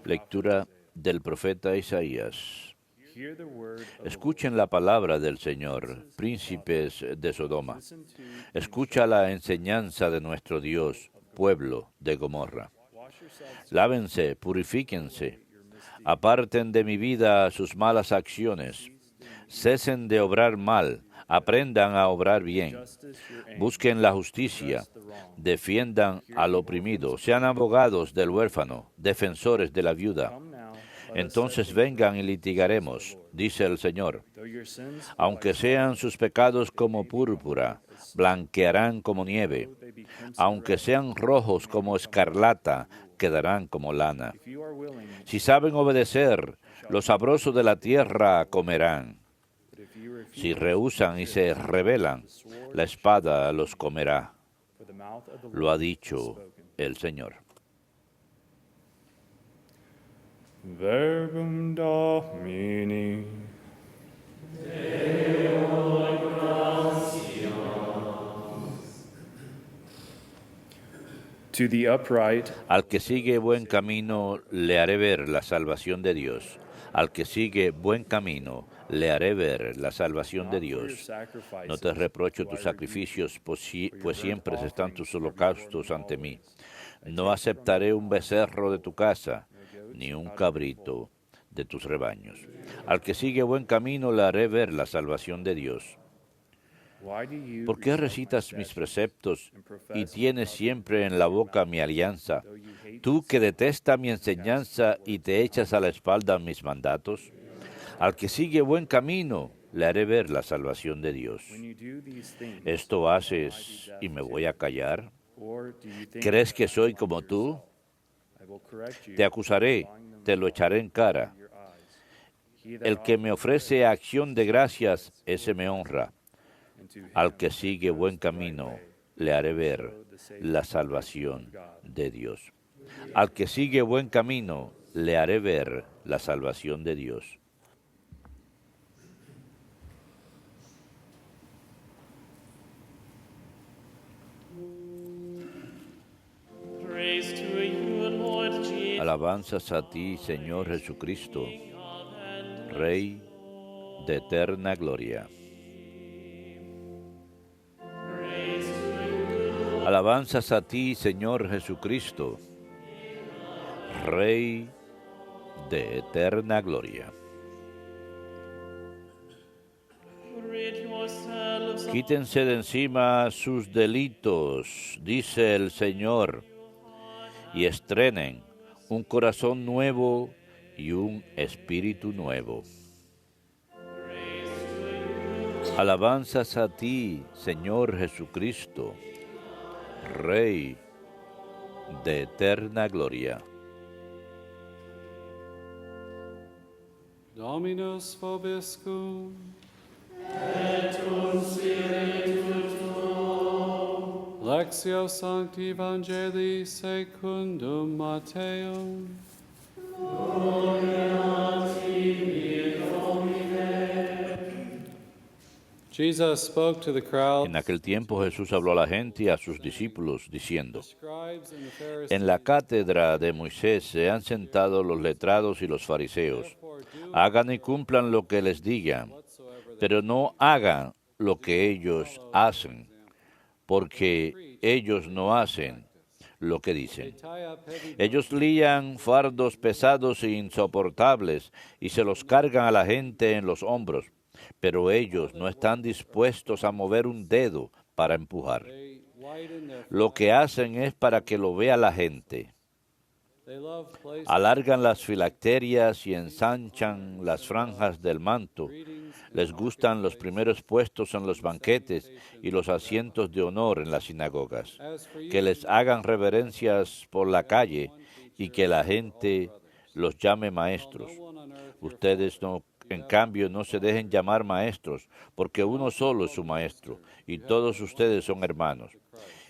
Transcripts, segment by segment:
Lectura del profeta Isaías. Escuchen la palabra del Señor, príncipes de Sodoma. Escucha la enseñanza de nuestro Dios, pueblo de Gomorra. Lávense, purifíquense, aparten de mi vida sus malas acciones. Cesen de obrar mal, aprendan a obrar bien. Busquen la justicia, defiendan al oprimido, sean abogados del huérfano, defensores de la viuda. Entonces vengan y litigaremos, dice el Señor. Aunque sean sus pecados como púrpura, blanquearán como nieve. Aunque sean rojos como escarlata, quedarán como lana. Si saben obedecer, los sabrosos de la tierra comerán. Si rehúsan y se rebelan, la espada los comerá. Lo ha dicho el Señor. Verbum Domini. To the upright, Al que sigue buen camino, le haré ver la salvación de Dios. Al que sigue buen camino, le haré ver la salvación de Dios. No te reprocho tus sacrificios, pues siempre están tus holocaustos ante mí. No aceptaré un becerro de tu casa, ni un cabrito de tus rebaños. Al que sigue buen camino, le haré ver la salvación de Dios. ¿Por qué recitas mis preceptos y tienes siempre en la boca mi alianza? Tú que detestas mi enseñanza y te echas a la espalda mis mandatos. Al que sigue buen camino, le haré ver la salvación de Dios. ¿Esto haces y me voy a callar? ¿Crees que soy como tú? Te acusaré, te lo echaré en cara. El que me ofrece acción de gracias, ese me honra. Al que sigue buen camino, le haré ver la salvación de Dios. Al que sigue buen camino, le haré ver la salvación de Dios. Alabanzas a ti, Señor Jesucristo, Rey de eterna gloria. Alabanzas a ti, Señor Jesucristo, Rey de eterna gloria. Quítense de encima sus delitos, dice el Señor, y estrenen un corazón nuevo y un espíritu nuevo. Alabanzas a ti, Señor Jesucristo, Rey de eterna gloria. Dominus vobiscum. Et cum spiritu tuo. Lectio Sancti Evangelii secundum Matteum. Gloria a tibi, Domine. Jesus spoke to the crowd. En aquel tiempo Jesús habló a la gente y a sus discípulos, diciendo: En la cátedra de Moisés se han sentado los letrados y los fariseos. Hagan y cumplan lo que les digan, pero no hagan lo que ellos hacen, porque ellos no hacen lo que dicen. Ellos lían fardos pesados e insoportables y se los cargan a la gente en los hombros, pero ellos no están dispuestos a mover un dedo para empujar. Lo que hacen es para que lo vea la gente. Alargan las filacterias y ensanchan las franjas del manto. Les gustan los primeros puestos en los banquetes y los asientos de honor en las sinagogas. Que les hagan reverencias por la calle y que la gente los llame maestros. Ustedes no, en cambio, no se dejen llamar maestros, porque uno solo es su maestro y todos ustedes son hermanos.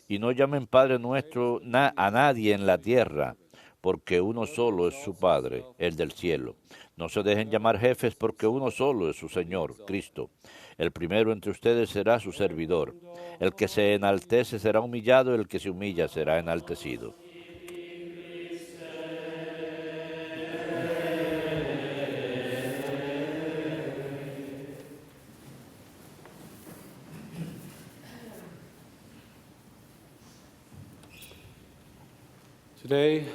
Y no llamen Padre nuestro a nadie en la tierra, porque uno solo es su Padre, el del cielo. No se dejen llamar jefes, porque uno solo es su Señor, Cristo. El primero entre ustedes será su servidor. El que se enaltece será humillado, el que se humilla será enaltecido. Today,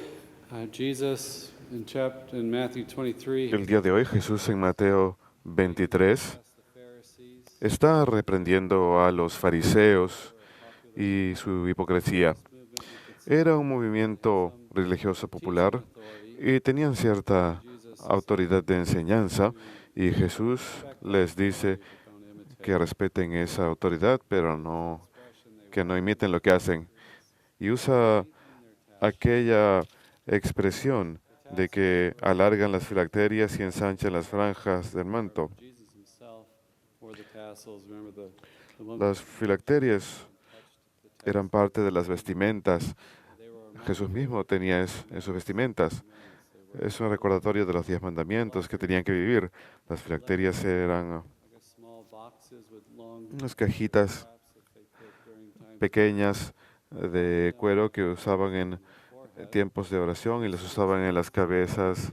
Jesus in Matthew 23 El día de hoy Jesús en Mateo 23 asked the Pharisees, está reprendiendo a los fariseos y su hipocresía. Era un movimiento religioso popular y tenían cierta autoridad de enseñanza y Jesús les dice que respeten esa autoridad, pero que no imiten lo que hacen. Y usa aquella expresión de que alargan las filacterias y ensanchan las franjas del manto. Jesus himself wore the tassels. Remember the woman, Las filacterias eran parte de las vestimentas. Jesús mismo tenía en sus vestimentas. Es un recordatorio de los 10 mandamientos que tenían que vivir. Las filacterias eran I guess, small boxes with long unas cajitas straps that they put during times pequeñas de cuero que usaban en tiempos de oración y las usaban en las cabezas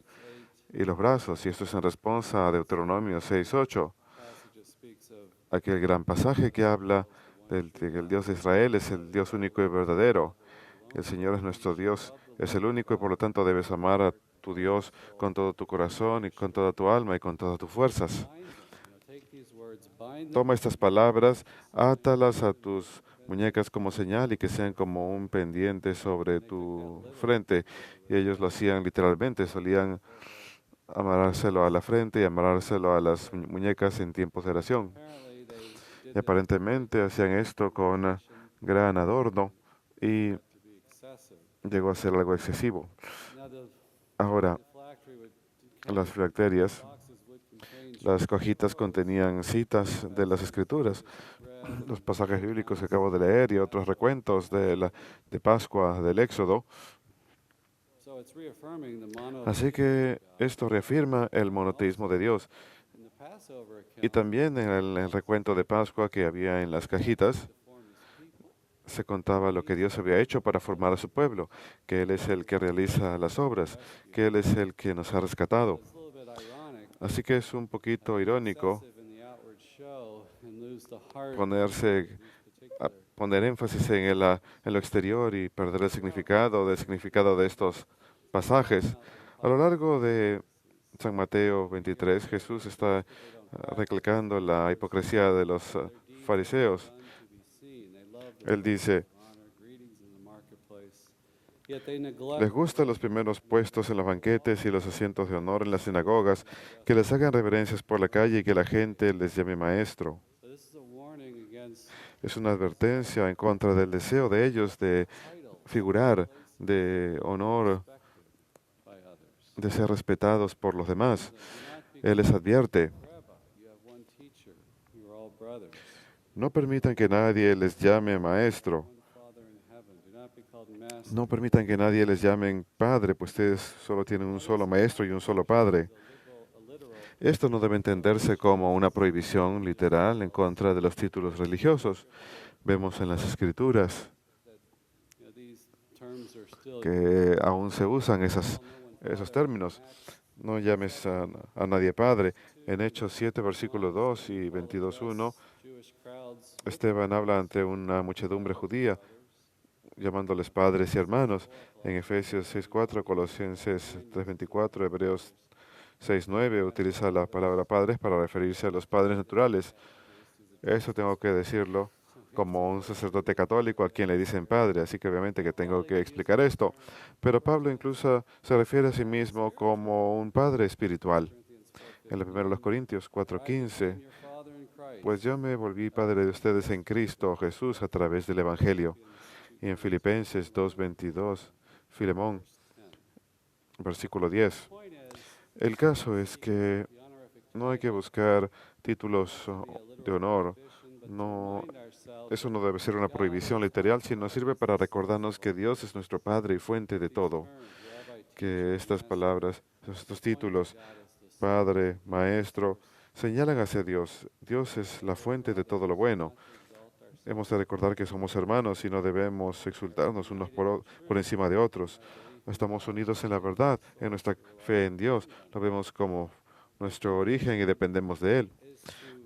y los brazos. Y esto es en respuesta a Deuteronomio 6:8, passage that speaks of aquel gran pasaje que habla de que el Dios de Israel es el Dios único y verdadero. El Señor es nuestro Dios, es el único y por lo tanto debes amar a tu Dios con todo tu corazón y con toda tu alma y con todas tus fuerzas. take these words, bind them Toma estas palabras, átalas a tus muñecas como señal y que sean como un pendiente sobre tu frente. Y ellos lo hacían literalmente, solían amarrárselo a la frente y amarrárselo a las muñecas en tiempos de oración. apparently they Y did aparentemente hacían esto con gran adorno y to be excessive. llegó a ser algo excesivo. Now the Ahora, phylactery would las filacterias, boxes would contain las cajitas contenían citas de las Escrituras, los pasajes bíblicos que acabo de leer y otros recuentos de Pascua, del Éxodo. so it's reaffirming the Así que esto reafirma el monoteísmo de Dios. in the Passover account Y también en el recuento de Pascua que había en las cajitas, to form his people. se contaba lo que Dios había hecho para formar a su pueblo, que Él es el que realiza las obras, que Él es el que nos ha rescatado. It's a little bit ironic, Así que es un poquito irónico excessive in the outward show and lose the heart poner énfasis en lo exterior y perder el significado de estos pasajes. A lo largo de San Mateo 23, Jesús está recalcando la hipocresía de los fariseos. to be seen. They love the Él dice, honor, greetings in the marketplace. Yet they neglect les gustan los primeros puestos en los banquetes y los asientos de honor en las sinagogas, que les hagan reverencias por la calle y que la gente les llame maestro. So this is a warning against Es una advertencia en contra del deseo de ellos de titles figurar, de honor, by others. de ser respetados por los demás. Do not be Él les advierte, rabbi. You have one teacher. You are all brothers. no permitan que nadie les llame maestro, One Father in heaven. Do not be called master. no permitan que nadie les llame padre, pues ustedes solo tienen un solo maestro y un solo padre. A literal Esto no debe entenderse como una prohibición literal en contra de los títulos religiosos. Vemos en las Escrituras these terms are still que aún se usan esos términos. No llames a nadie padre. En Hechos 7, versículo 2 y 22:1, Jewish crowds Esteban habla ante una muchedumbre judía, llamándoles padres y hermanos. En Efesios 6:4, Colosenses 3:24, Hebreos 6:9, utiliza la palabra padres para referirse a los padres naturales. Eso tengo que decirlo como un sacerdote católico a quien le dicen padre, así que obviamente que tengo que explicar esto. Pero Pablo incluso se refiere a sí mismo como un padre espiritual. En la primera de los Corintios 4:15, your Father in Christ. pues yo me volví padre de ustedes en Cristo Jesús a través del Evangelio. Y en Filipenses 2:22, Filemón, versículo 10. Point is, El caso es que the honorific no hay que buscar títulos de honor. position, but No, remind ourselves eso no debe ser una prohibición literal, sino sirve para recordarnos que Dios es nuestro Padre y fuente de todo. rabbi, Que estas palabras, estos títulos, Padre, Maestro, señalan hacia Dios. Dios es la fuente de todo lo bueno. Hemos de recordar que somos hermanos y no debemos exultarnos unos por encima de otros. Estamos unidos en la verdad, en nuestra fe en Dios. Lo vemos como nuestro origen y dependemos de Él.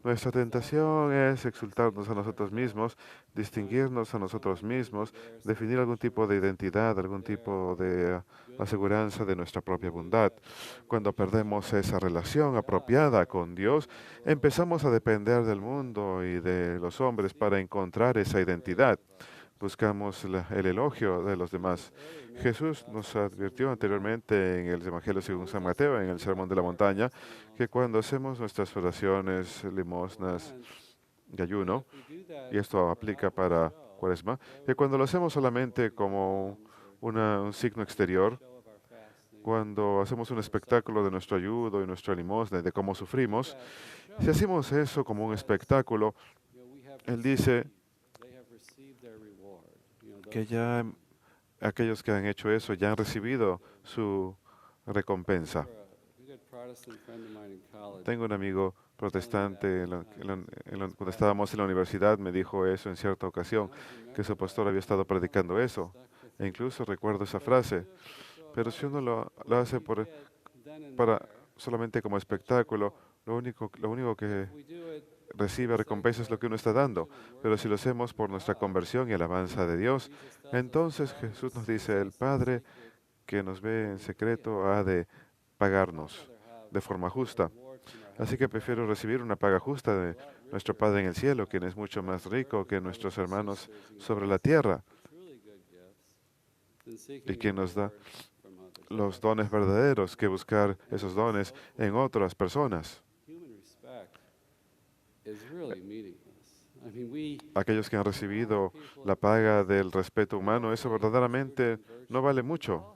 Nuestra tentación es exaltarnos a nosotros mismos, distinguirnos a nosotros mismos, definir algún tipo de identidad, algún tipo de aseguranza de nuestra propia bondad. Cuando perdemos esa relación apropiada con Dios, empezamos a depender del mundo y de los hombres para encontrar esa identidad. Buscamos el elogio de los demás. Jesús nos advirtió anteriormente en el Evangelio según San Mateo, en el Sermón de la Montaña, que cuando hacemos nuestras oraciones, limosnas y ayuno, y esto aplica para Cuaresma, que cuando lo hacemos solamente como un signo exterior, cuando hacemos un espectáculo de nuestro ayuno y nuestra limosna y de cómo sufrimos, si hacemos eso como un espectáculo, Él dice que ya aquellos que han hecho eso ya han recibido su recompensa. Tengo un amigo protestante, cuando estábamos en la universidad, me dijo eso en cierta ocasión, que su pastor había estado predicando eso. E incluso recuerdo esa frase. Pero si uno lo hace para solamente como espectáculo, lo único que recibe recompensa es lo que uno está dando. Pero si lo hacemos por nuestra conversión y alabanza de Dios, entonces Jesús nos dice, el Padre que nos ve en secreto ha de pagarnos de forma justa. Así que prefiero recibir una paga justa de nuestro Padre en el cielo, quien es mucho más rico que nuestros hermanos sobre la tierra y quien nos da los dones verdaderos, que buscar esos dones en otras personas. Aquellos que han recibido la paga del respeto humano, eso verdaderamente no vale mucho.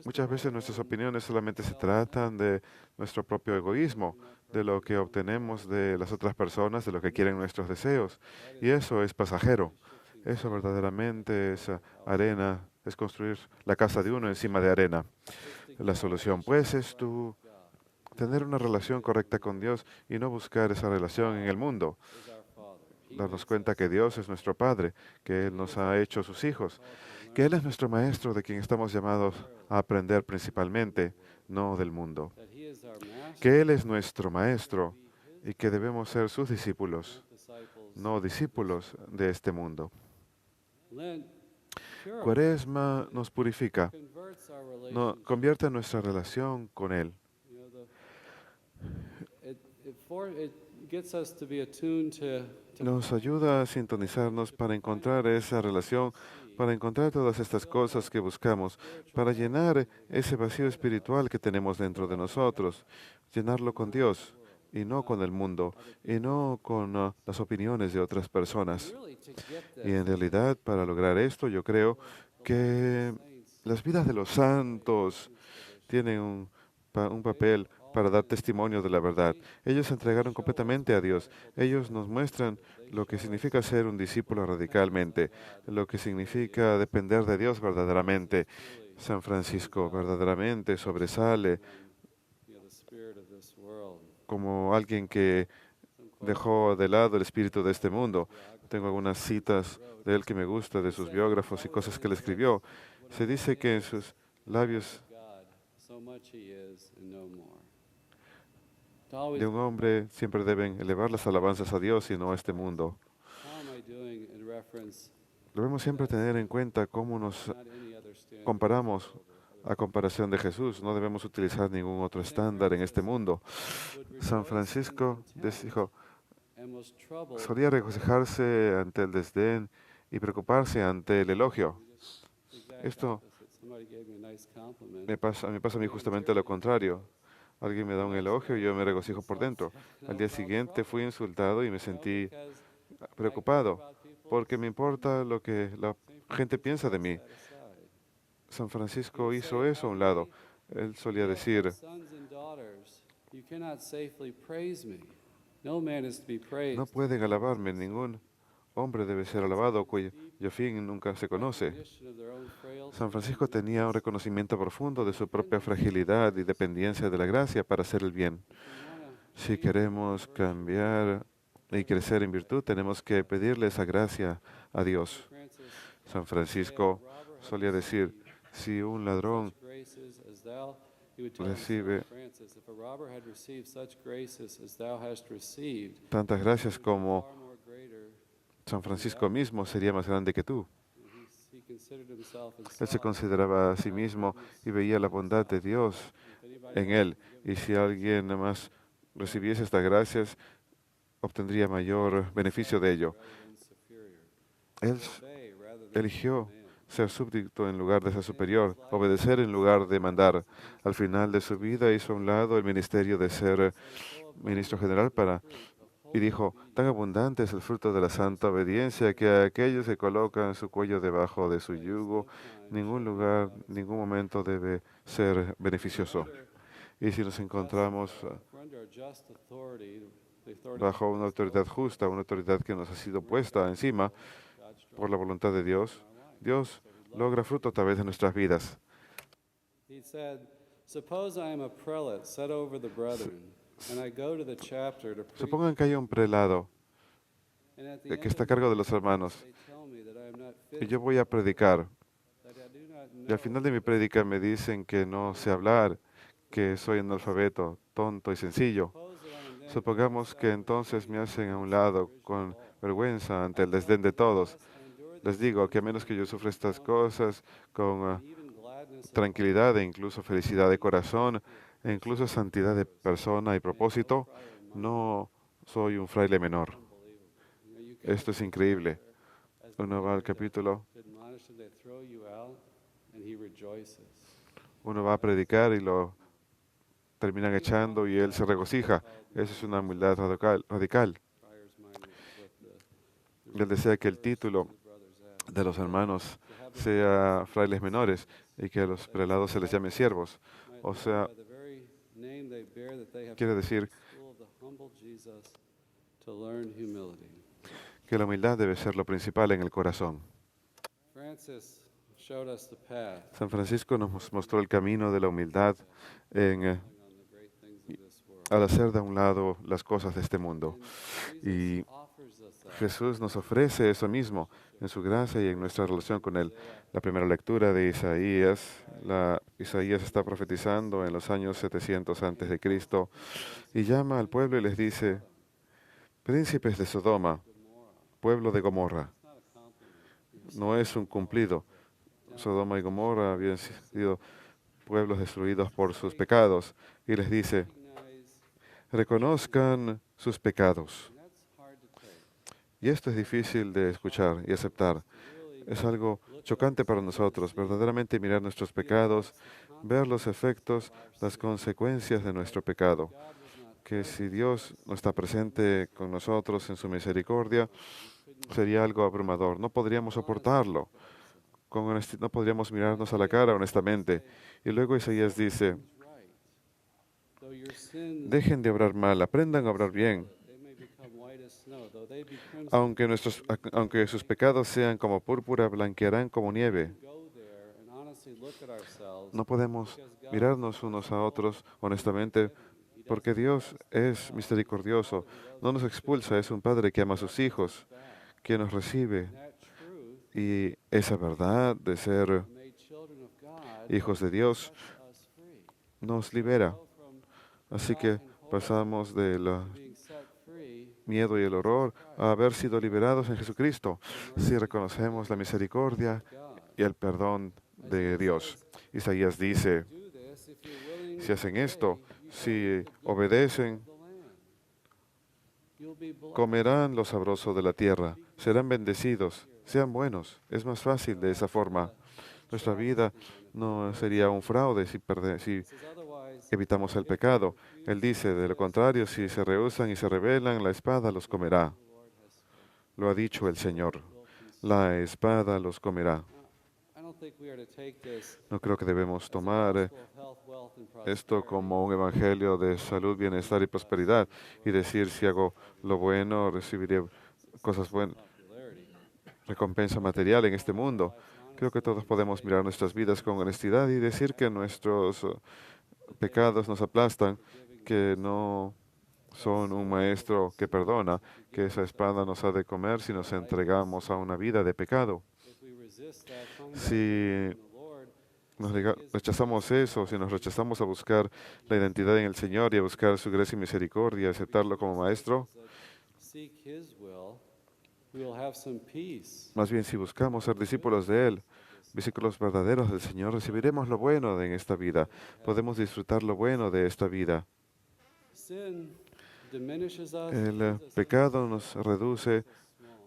Muchas veces nuestras opiniones solamente se tratan de nuestro propio egoísmo, de lo que obtenemos de las otras personas, de lo que quieren nuestros deseos. Y eso es pasajero. Eso verdaderamente es arena, es construir la casa de uno encima de arena. La solución, pues, es tener una relación correcta con Dios y no buscar esa relación en el mundo. Darnos cuenta que Dios es nuestro Padre, que Él nos ha hecho sus hijos, que Él es nuestro Maestro de quien estamos llamados a aprender principalmente, no del mundo. Que Él es nuestro Maestro y que debemos ser sus discípulos, no discípulos de este mundo. Cuaresma nos purifica, convierte nuestra relación con Él. Nos ayuda a sintonizarnos para encontrar esa relación, para encontrar todas estas cosas que buscamos, para llenar ese vacío espiritual que tenemos dentro de nosotros, llenarlo con Dios y no con el mundo, y no con las opiniones de otras personas. Y en realidad, para lograr esto, yo creo que las vidas de los santos tienen un papel para dar testimonio de la verdad. Ellos se entregaron completamente a Dios. Ellos nos muestran lo que significa ser un discípulo radicalmente, lo que significa depender de Dios verdaderamente. San Francisco verdaderamente sobresale como alguien que dejó de lado el espíritu de este mundo. Tengo algunas citas de él que me gustan, de sus biógrafos y cosas que él escribió. Se dice que en sus labios de un hombre siempre deben elevar las alabanzas a Dios y no a este mundo. Debemos siempre tener en cuenta cómo nos comparamos a comparación de Jesús. No debemos utilizar ningún otro estándar en este mundo. San Francisco dijo, solía regocijarse ante el desdén y preocuparse ante el elogio. Esto me pasa a mí justamente lo contrario. Alguien me da un elogio y yo me regocijo por dentro. Al día siguiente fui insultado y me sentí preocupado porque me importa lo que la gente piensa de mí. San Francisco hizo eso a un lado. Él solía decir, no pueden alabarme, ningún hombre debe ser alabado cuyo fin nunca se conoce. San Francisco tenía un reconocimiento profundo de su propia fragilidad y dependencia de la gracia para hacer el bien. Si queremos cambiar y crecer en virtud, tenemos que pedirle esa gracia a Dios. San Francisco solía decir, si un ladrón he would tell recibe himself, Francis, if a robber had received such graces as thou hast received, tantas gracias como far more greater. San Francisco mismo sería más grande que tú. He considered himself and Él se saw consideraba a sí mismo y veía la bondad de Dios en él. Y si alguien más recibiese estas gracias, obtendría mayor beneficio de ello. Él eligió ser súbdito en lugar de ser superior, obedecer en lugar de mandar. Al final de su vida hizo a un lado el ministerio de ser ministro general y dijo, tan abundante es el fruto de la santa obediencia que a aquellos que colocan su cuello debajo de su yugo, ningún lugar, ningún momento debe ser beneficioso. Y si nos encontramos bajo una autoridad justa, una autoridad que nos ha sido puesta encima por la voluntad de Dios, Dios logra fruto a través de nuestras vidas. He said, suppose I am a prelate set over the brethren, and I go to the chapter to preach, Supongan que hay un prelado and at the que end está a of cargo de the los hermanos they tell me that I am not y fit, yo voy a predicar. that I do not Y al final de mi prédica me dicen que no sé hablar, que soy analfabeto, tonto y sencillo. suppose that I am then Supongamos que entonces me hacen a un lado con vergüenza ante el desdén de todos. Les digo que a menos que yo sufra estas cosas con even gladness of tranquilidad e incluso felicidad de corazón e incluso santidad de persona y propósito, no soy un fraile menor. Esto es increíble. Uno va al capítulo, to admonish them, they throw you out, and he rejoices. uno va a predicar y lo terminan echando y él se regocija. Eso es una humildad radical. Friar's mind with Y él desea que el título de los hermanos sea frailes menores y que a los prelados se les llame siervos. O sea, by the very name they bear, that they have quiere decir school of the humble Jesus to learn humility. que la humildad debe ser lo principal en el corazón. Francis showed us the path San Francisco nos mostró el camino de la humildad en, on the great things of this world. al hacer de un lado las cosas de este mundo. Y Offers us that. Jesús nos ofrece eso mismo en su gracia y en nuestra relación con Él. La primera lectura de Isaías, Isaías está profetizando en los años 700 antes de Cristo y llama al pueblo y les dice, príncipes de Sodoma, pueblo de Gomorra. No es un cumplido. Sodoma y Gomorra habían sido pueblos destruidos por sus pecados y les dice, reconozcan sus pecados. Y esto es difícil de escuchar y aceptar. Es algo chocante para nosotros, verdaderamente mirar nuestros pecados, ver los efectos, las consecuencias de nuestro pecado. Que si Dios no está presente con nosotros en su misericordia, sería algo abrumador. No podríamos soportarlo. No podríamos mirarnos a la cara honestamente. Y luego Isaías dice, Though your sins, dejen de obrar mal, aprendan a obrar bien. they may become white as snow, though they be crimson, Aunque sus pecados sean como púrpura, blanquearán como nieve. go there and honestly look at ourselves. No podemos mirarnos unos a otros honestamente porque Dios es misericordioso. No nos expulsa, es un Padre que ama a sus hijos, que nos recibe. That truth, Y esa verdad de ser made children of God, hijos de Dios sets us free. nos libera. Go from Así que pasamos del being set free miedo y el horror a haber sido liberados en Jesucristo si reconocemos la misericordia y el perdón de Dios. Isaías dice, do this if you're willing si hacen esto, si obedecen, the land. You'll be blessed. comerán lo sabroso de la tierra, serán bendecidos, sean buenos. Es más fácil de esa forma. Nuestra vida no sería un fraude si Says otherwise, evitamos el pecado. Él dice, de lo contrario, si se rehúsan y se rebelan, la espada los comerá. Lo ha dicho el Señor. La espada los comerá. I don't think we are to take this No creo que debemos tomar gospel of health, wealth, and esto prosperity. como un evangelio de salud, bienestar y prosperidad y decir si hago lo bueno recibiré cosas buenas, Popularity. recompensa material en este mundo. Creo que todos podemos mirar nuestras vidas con honestidad y decir que nuestros pecados nos aplastan, que no son un maestro que perdona, que esa espada nos ha de comer si nos entregamos a una vida de pecado. If we resist that hunger Si in the Lord, rechazamos eso, si nos rechazamos a buscar la identidad en el Señor y a buscar su gracia y misericordia, aceptarlo como Maestro, Seek His will, we will have some peace. más bien si buscamos ser discípulos de Él, discípulos verdaderos del Señor, recibiremos lo bueno en esta vida, podemos disfrutar lo bueno de esta vida. Sin diminishes us, El pecado nos reduce,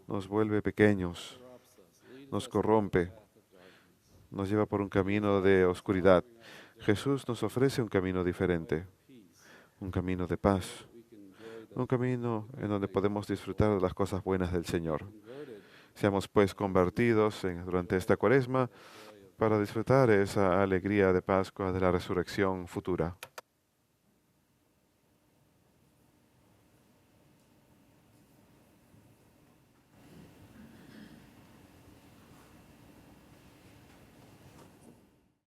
nos vuelve pequeños, nos corrompe, nos lleva por un camino de oscuridad. Jesús nos ofrece un camino diferente, un camino de paz, un camino en donde podemos disfrutar de las cosas buenas del Señor. Seamos pues convertidos durante esta Cuaresma para disfrutar esa alegría de Pascua de la resurrección futura.